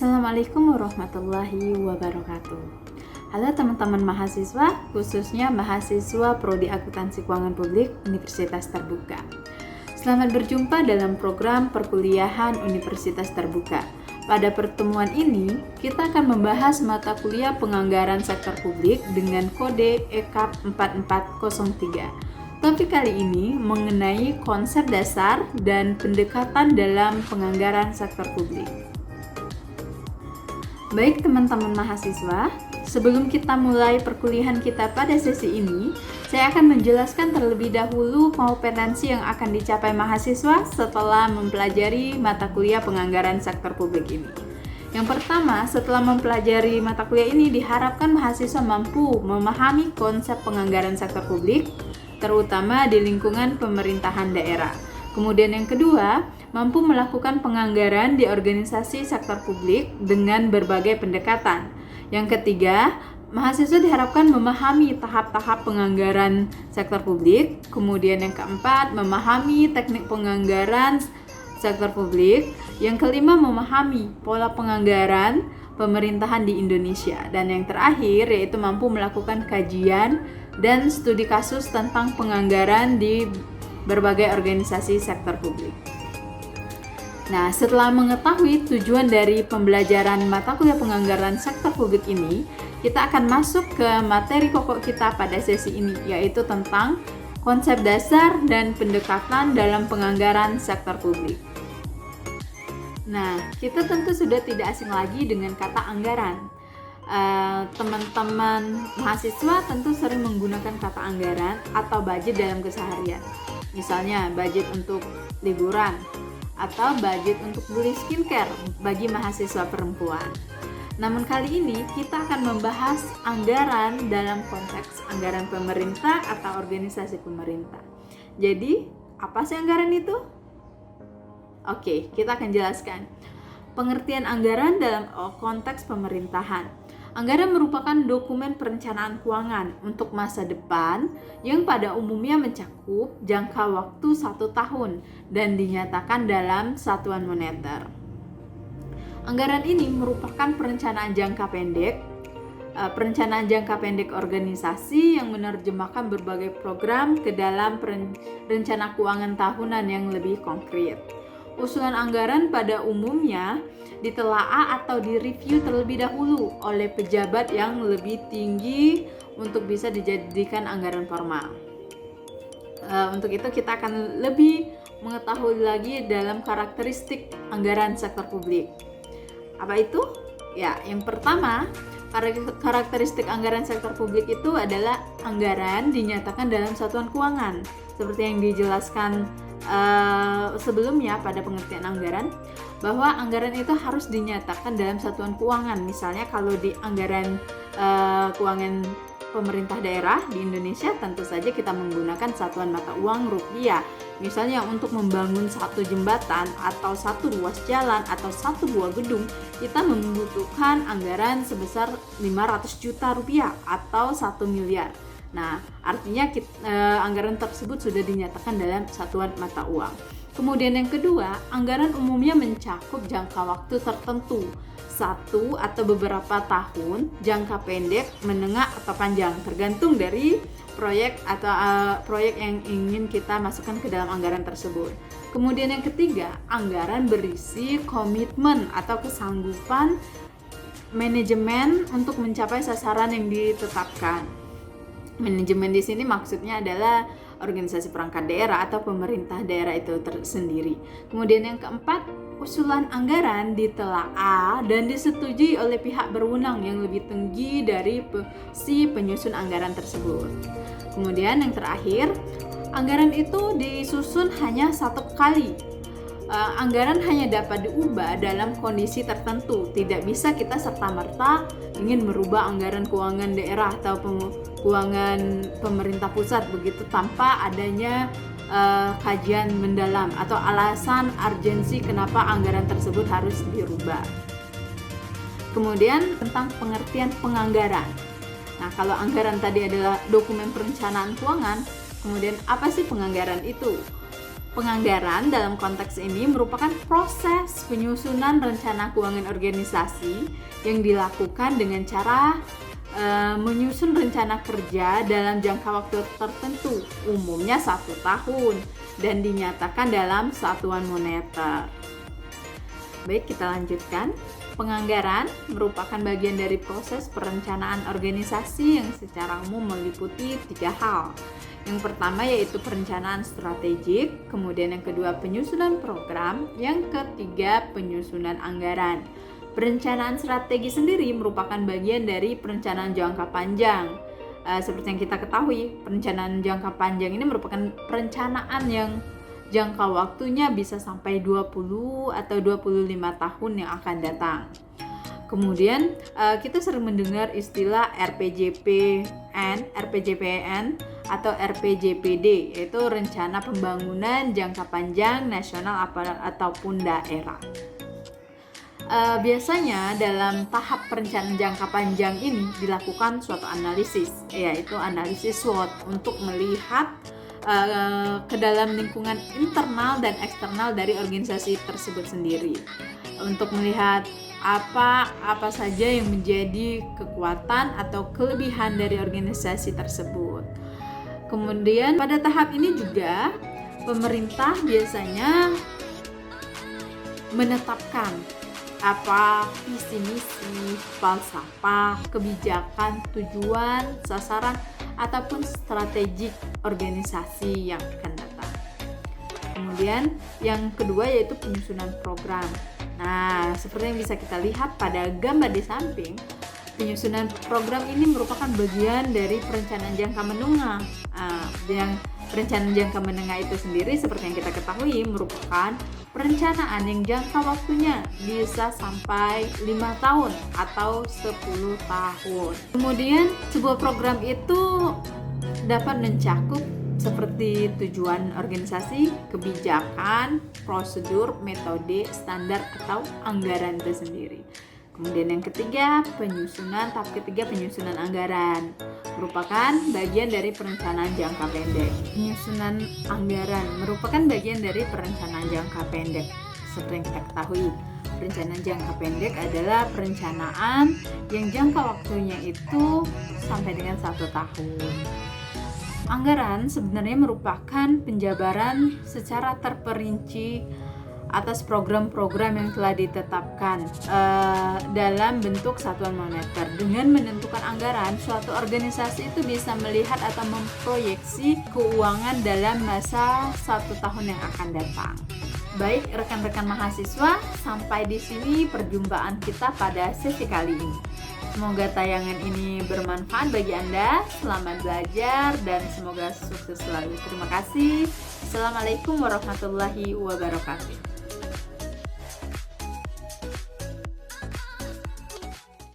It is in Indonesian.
Assalamualaikum warahmatullahi wabarakatuh. Halo teman-teman mahasiswa, khususnya mahasiswa Prodi Akuntansi Keuangan Publik Universitas Terbuka. Selamat berjumpa dalam program perkuliahan Universitas Terbuka. Pada pertemuan ini, kita akan membahas mata kuliah penganggaran sektor publik dengan kode EKAP 4403. Topik kali ini mengenai konsep dasar dan pendekatan dalam penganggaran sektor publik. Baik teman-teman mahasiswa, sebelum kita mulai perkuliahan kita pada sesi ini, saya akan menjelaskan terlebih dahulu kompetensi yang akan dicapai mahasiswa setelah mempelajari mata kuliah penganggaran sektor publik ini. Yang pertama, setelah mempelajari mata kuliah ini diharapkan mahasiswa mampu memahami konsep penganggaran sektor publik, terutama di lingkungan pemerintahan daerah. Kemudian yang kedua, mampu melakukan penganggaran di organisasi sektor publik dengan berbagai pendekatan. Yang ketiga, mahasiswa diharapkan memahami tahap-tahap penganggaran sektor publik. Kemudian yang keempat, memahami teknik penganggaran sektor publik. Yang kelima, memahami pola penganggaran pemerintahan di Indonesia. Dan yang terakhir, yaitu mampu melakukan kajian dan studi kasus tentang penganggaran di berbagai organisasi sektor publik. Nah, setelah mengetahui tujuan dari pembelajaran mata kuliah penganggaran sektor publik ini, kita akan masuk ke materi pokok kita pada sesi ini, yaitu tentang konsep dasar dan pendekatan dalam penganggaran sektor publik. Nah, kita tentu sudah tidak asing lagi dengan kata anggaran. Teman-teman mahasiswa tentu sering menggunakan kata anggaran atau budget dalam keseharian. Misalnya budget untuk liburan atau budget untuk beli skincare bagi mahasiswa perempuan. Namun kali ini kita akan membahas anggaran dalam konteks anggaran pemerintah atau organisasi pemerintah. Jadi, apa sih anggaran itu? Oke, kita akan jelaskan. Pengertian anggaran dalam konteks pemerintahan. Anggaran merupakan dokumen perencanaan keuangan untuk masa depan yang pada umumnya mencakup jangka waktu 1 tahun dan dinyatakan dalam satuan moneter. Anggaran ini merupakan perencanaan jangka pendek organisasi yang menerjemahkan berbagai program ke dalam rencana keuangan tahunan yang lebih konkret. Usulan anggaran pada umumnya ditelaah atau direview terlebih dahulu oleh pejabat yang lebih tinggi untuk bisa dijadikan anggaran formal. Untuk itu kita akan lebih mengetahui lagi dalam karakteristik anggaran sektor publik. Apa itu? Ya, yang pertama, karakteristik anggaran sektor publik itu adalah anggaran dinyatakan dalam satuan keuangan. Seperti yang dijelaskan sebelumnya pada pengertian anggaran, bahwa anggaran itu harus dinyatakan dalam satuan keuangan. Misalnya kalau di anggaran keuangan pemerintah daerah di Indonesia, tentu saja kita menggunakan satuan mata uang rupiah. Misalnya untuk membangun satu jembatan atau satu ruas jalan atau satu buah gedung, kita membutuhkan anggaran sebesar 500 juta rupiah atau 1 miliar. Nah, artinya anggaran tersebut sudah dinyatakan dalam satuan mata uang. Kemudian yang kedua, anggaran umumnya mencakup jangka waktu tertentu, 1 atau beberapa tahun, jangka pendek, menengah atau panjang, tergantung dari proyek atau proyek yang ingin kita masukkan ke dalam anggaran tersebut. Kemudian yang ketiga, anggaran berisi komitmen atau kesanggupan manajemen untuk mencapai sasaran yang ditetapkan. Manajemen di sini maksudnya adalah organisasi perangkat daerah atau pemerintah daerah itu tersendiri. Kemudian yang keempat, usulan anggaran ditelaah dan disetujui oleh pihak berwenang yang lebih tinggi dari si penyusun anggaran tersebut. Kemudian yang terakhir, anggaran itu disusun hanya 1 kali. Anggaran hanya dapat diubah dalam kondisi tertentu. Tidak bisa kita serta-merta ingin merubah anggaran keuangan daerah atau keuangan pemerintah pusat begitu tanpa adanya kajian mendalam atau alasan urgensi kenapa anggaran tersebut harus dirubah. Kemudian tentang pengertian penganggaran. Nah, kalau anggaran tadi adalah dokumen perencanaan keuangan, kemudian apa sih penganggaran itu? Penganggaran dalam konteks ini merupakan proses penyusunan rencana keuangan organisasi yang dilakukan dengan cara menyusun rencana kerja dalam jangka waktu tertentu, umumnya 1 tahun, dan dinyatakan dalam satuan moneter. Baik, kita lanjutkan. Penganggaran merupakan bagian dari proses perencanaan organisasi yang secara umum meliputi 3 hal. Yang pertama yaitu perencanaan strategik, kemudian yang kedua penyusunan program, yang ketiga penyusunan anggaran. Perencanaan strategi sendiri merupakan bagian dari perencanaan jangka panjang. Seperti yang kita ketahui, perencanaan jangka panjang ini merupakan perencanaan yang jangka waktunya bisa sampai 20 atau 25 tahun yang akan datang. Kemudian kita sering mendengar istilah RPJPN atau RPJPD, yaitu Rencana Pembangunan Jangka Panjang Nasional ataupun Daerah. Biasanya dalam tahap perencanaan jangka panjang ini dilakukan suatu analisis, yaitu analisis SWOT untuk melihat ke dalam lingkungan internal dan eksternal dari organisasi tersebut sendiri, untuk melihat apa saja yang menjadi kekuatan atau kelebihan dari organisasi tersebut. Kemudian pada tahap ini juga pemerintah biasanya menetapkan apa visi misi, falsafah, kebijakan, tujuan, sasaran, ataupun strategik organisasi yang akan datang. Kemudian yang kedua yaitu penyusunan program. Nah, seperti yang bisa kita lihat pada gambar di samping, penyusunan program ini merupakan bagian dari perencanaan jangka menengah. Yang perencanaan jangka menengah itu sendiri seperti yang kita ketahui merupakan perencanaan yang jangka waktunya bisa sampai 5 tahun atau 10 tahun. Kemudian sebuah program itu dapat mencakup seperti tujuan organisasi, kebijakan, prosedur, metode, standar, atau anggaran itu sendiri. Kemudian yang ketiga, tahap ketiga penyusunan anggaran merupakan bagian dari perencanaan jangka pendek. Penyusunan anggaran merupakan bagian dari perencanaan jangka pendek. Seperti yang kita ketahui, perencanaan jangka pendek adalah perencanaan yang jangka waktunya itu sampai dengan 1 tahun. Anggaran sebenarnya merupakan penjabaran secara terperinci atas program-program yang telah ditetapkan dalam bentuk satuan moneter. Dengan menentukan anggaran, suatu organisasi itu bisa melihat atau memproyeksi keuangan dalam masa 1 tahun yang akan datang. Baik, rekan-rekan mahasiswa, sampai di sini perjumpaan kita pada sesi kali ini. Semoga tayangan ini bermanfaat bagi Anda. Selamat belajar dan semoga sukses selalu. Terima kasih. Assalamualaikum warahmatullahi wabarakatuh.